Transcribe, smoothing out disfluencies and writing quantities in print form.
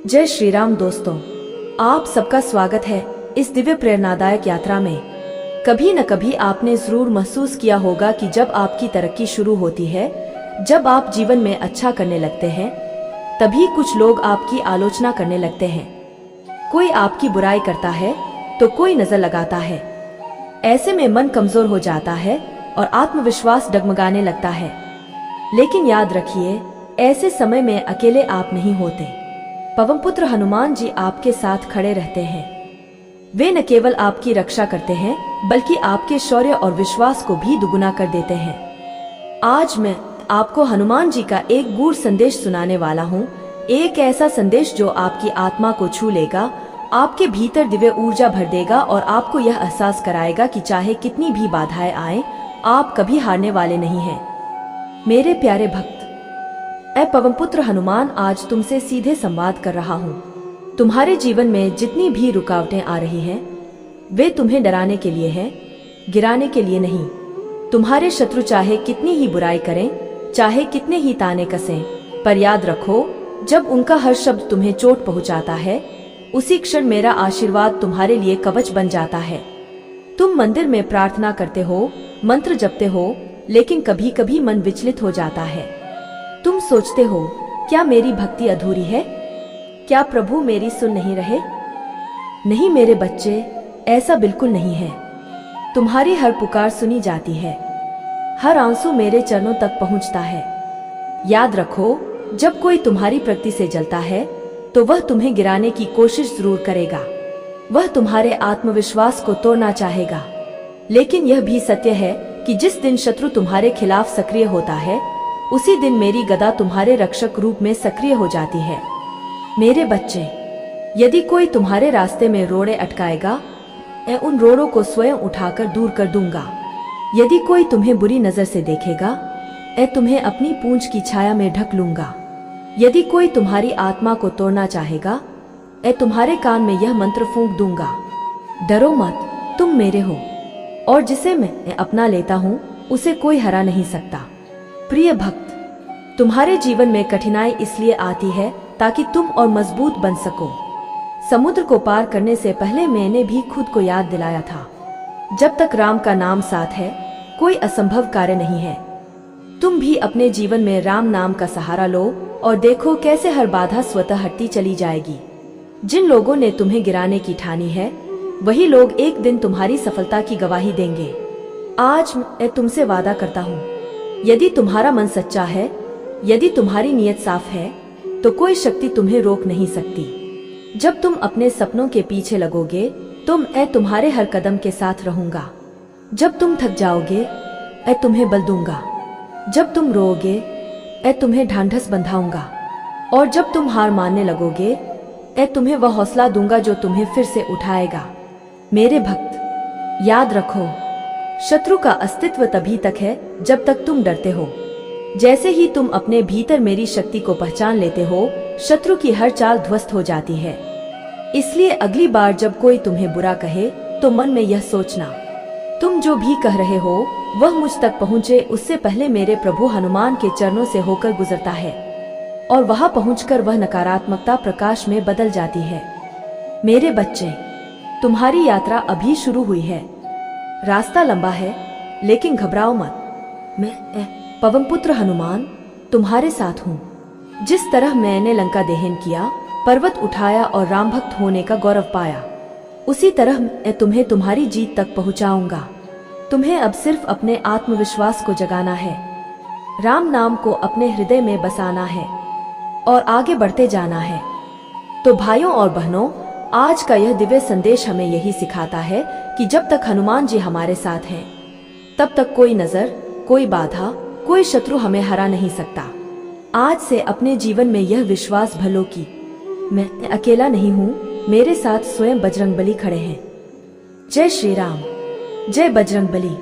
जय श्री राम दोस्तों, आप सबका स्वागत है इस दिव्य प्रेरणादायक यात्रा में। कभी न कभी आपने जरूर महसूस किया होगा कि जब आपकी तरक्की शुरू होती है, जब आप जीवन में अच्छा करने लगते हैं, तभी कुछ लोग आपकी आलोचना करने लगते हैं। कोई आपकी बुराई करता है तो कोई नजर लगाता है। ऐसे में मन कमजोर हो जाता है और आत्मविश्वास डगमगाने लगता है। लेकिन याद रखिए, ऐसे समय में अकेले आप नहीं होते। पवन पुत्र हनुमान जी आपके साथ खड़े रहते हैं। वे न केवल आपकी रक्षा करते हैं, बल्कि आपके शौर्य और विश्वास को भी दुगुना कर देते हैं। आज मैं आपको हनुमान जी का एक गूढ़ संदेश सुनाने वाला हूँ। एक ऐसा संदेश जो आपकी आत्मा को छू लेगा, आपके भीतर दिव्य ऊर्जा भर देगा और आपको यह एहसास कराएगा कि चाहे कितनी भी बाधाएं आए, आप कभी हारने वाले नहीं हैं। मेरे प्यारे भक्त, पवन पुत्र हनुमान आज तुमसे सीधे संवाद कर रहा हूँ। तुम्हारे जीवन में जितनी भी रुकावटें आ रही हैं, वे तुम्हें डराने के लिए हैं, गिराने के लिए नहीं। तुम्हारे शत्रु चाहे कितनी ही बुराई करें, चाहे कितने ही ताने कसें, पर याद रखो, जब उनका हर शब्द तुम्हें चोट पहुंचाता है, उसी क्षण मेरा आशीर्वाद तुम्हारे लिए कवच बन जाता है। तुम मंदिर में प्रार्थना करते हो, मंत्र जपते हो, लेकिन कभी कभी मन विचलित हो जाता है। तुम सोचते हो, क्या मेरी भक्ति अधूरी है? क्या प्रभु मेरी सुन नहीं रहे? नहीं मेरे बच्चे, ऐसा बिल्कुल नहीं है। तुम्हारी हर पुकार सुनी जाती है, हर आंसू मेरे चरणों तक पहुंचता है। याद रखो, जब कोई तुम्हारी प्रगति से जलता है, तो वह तुम्हें गिराने की कोशिश जरूर करेगा। वह तुम्हारे आत्मविश्वास को तोड़ना चाहेगा। लेकिन यह भी सत्य है कि जिस दिन शत्रु तुम्हारे खिलाफ सक्रिय होता है, उसी दिन मेरी गदा तुम्हारे रक्षक रूप में सक्रिय हो जाती है। मेरे बच्चे, यदि कोई तुम्हारे रास्ते में रोड़े अटकाएगा, मैं उन रोड़ों को स्वयं उठाकर दूर कर दूंगा। यदि कोई तुम्हें बुरी नजर से देखेगा, मैं तुम्हें अपनी पूंछ की छाया में ढक लूंगा। यदि कोई तुम्हारी आत्मा को तोड़ना चाहेगा, मैं तुम्हारे कान में यह मंत्र फूंक दूंगा। डरो मत, तुम मेरे हो, और जिसे मैं अपना लेता हूँ, उसे कोई हरा नहीं सकता। प्रिय भक्त, तुम्हारे जीवन में कठिनाई इसलिए आती है ताकि तुम और मजबूत बन सको। समुद्र को पार करने से पहले मैंने भी खुद को याद दिलाया था, जब तक राम का नाम साथ है, कोई असंभव कार्य नहीं है। तुम भी अपने जीवन में राम नाम का सहारा लो और देखो कैसे हर बाधा स्वतः हटती चली जाएगी। जिन लोगों ने तुम्हें गिराने की ठानी है, वही लोग एक दिन तुम्हारी सफलता की गवाही देंगे। आज मैं तुमसे वादा करता हूँ, यदि तुम्हारा मन सच्चा है, यदि तुम्हारी नीयत साफ है, तो कोई शक्ति तुम्हें रोक नहीं सकती। जब तुम अपने सपनों के पीछे लगोगे, तो मैं तुम्हारे हर कदम के साथ रहूंगा। जब तुम थक जाओगे, मैं तुम्हें बल दूंगा। जब तुम रोओगे, मैं तुम्हें ढांढस बंधाऊंगा। और जब तुम हार मानने लगोगे, मैं तुम्हें वह हौसला दूंगा जो तुम्हें फिर से उठाएगा। मेरे भक्त, याद रखो, शत्रु का अस्तित्व तभी तक है जब तक तुम डरते हो। जैसे ही तुम अपने भीतर मेरी शक्ति को पहचान लेते हो, शत्रु की हर चाल ध्वस्त हो जाती है। इसलिए अगली बार जब कोई तुम्हें बुरा कहे, तो मन में यह सोचना, तुम जो भी कह रहे हो वह मुझ तक पहुँचे उससे पहले मेरे प्रभु हनुमान के चरणों से होकर गुजरता है, और वहां पहुंचकर वह नकारात्मकता प्रकाश में बदल जाती है। मेरे बच्चे, तुम्हारी यात्रा अभी शुरू हुई है। रास्ता लंबा है, लेकिन घबराओ मत। मैं पवन पुत्र हनुमान तुम्हारे साथ हूँ। जिस तरह मैंने लंका दहन किया, पर्वत उठाया और राम भक्त होने का गौरव पाया, उसी तरह मैं तुम्हें तुम्हारी जीत तक पहुँचाऊंगा। तुम्हें अब सिर्फ अपने आत्मविश्वास को जगाना है, राम नाम को अपने हृदय में बसाना है और आगे बढ़ते जाना है। तो भाइयों और बहनों, आज का यह दिव्य संदेश हमें यही सिखाता है कि जब तक हनुमान जी हमारे साथ हैं, तब तक कोई नजर, कोई बाधा, कोई शत्रु हमें हरा नहीं सकता। आज से अपने जीवन में यह विश्वास भर लो कि मैं अकेला नहीं हूँ, मेरे साथ स्वयं बजरंगबली खड़े हैं। जय श्री राम, जय बजरंगबली।